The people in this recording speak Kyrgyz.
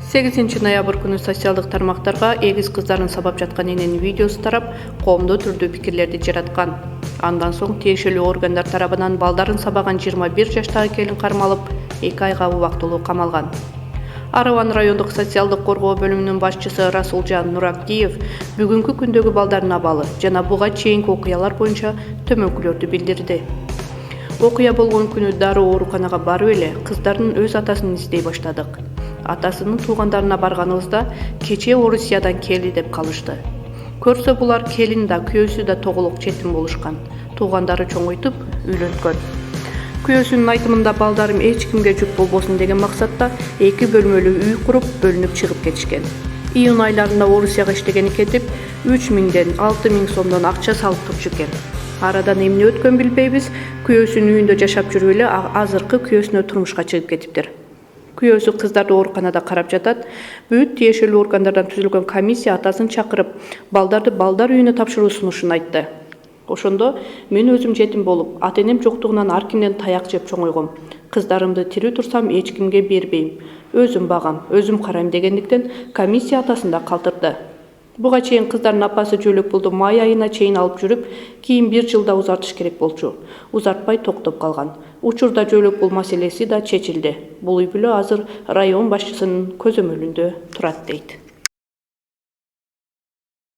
8 ноябрь күнү социалдык тармактарга эгиз кыздарын сабап жаткан эненин видеосу тарап, коомдо түрдүү пикирлерди жараткан. Андан соң тиешелүү органдар тарабынан балдарын сабаган 21 жаштагы келин кармалып, 2 айга убактылуу камалган. Араван райондук социалдык коргоо бөлүмүнүн башчысы Расулжан Нурактиев бүгүнкү күндөгү балдардын абалы жана буга чейинки окуялар боюнча төмөнкүлөрдү билдирди. Окуя болгон күнү дароо ооруканага барып эле кыздардын өз атасын издей баштадык. Атасынын туугандарына барганыбызда кечээ Орусиядан келди деп калышты. Көрсө булар келин да, күйөөсү да тоголок четим болушкан. Туугандары чоңойтуп үйлөнткөн. Күйөөсүнүн айтымында балдарым эч кимге жүк болбосун деген максатта 2 бөлмөлүү үй куруп, бөлүнүп чыгып кетишкен. Июнь айларында Орусияга иштегени кетип, 3000ден 6000 сомдон акча салып турчу экен. Арадан эмне өткөн билбейбиз, күйөөсүнүн үйүндө жашап жүрүп эле азыркы күйөөсүнө турмушка чыгып кетиптир. Күйөөсү кыздарды ооруканада карап жатат. Бүт тиешелүү органдардан түзүлгөн комиссия атасын чакырып, балдарды балдар үйүнө тапшыруу сунушун айтты. Ошондо мен өзүм жетим болуп, ата-энем жоктугунан ар кимден таяк жеп чоңойгом. Кыздарымды тирүү турсам эч кимге бербейм. Өзүм багам, өзүм карайм дегендиктен комиссия атасын да калтырды. Буга чейин кыздардын апасы жөлөк пулду май айына чейин алып жүрүп, кийин 1 жылда узартыш керек болчу. Узартпай токтоп калган. Учурда жөлөк пул маселеси да чечилди. Бул үй бүлө азыр район башчысынын көзөмөлүндө турат дейт.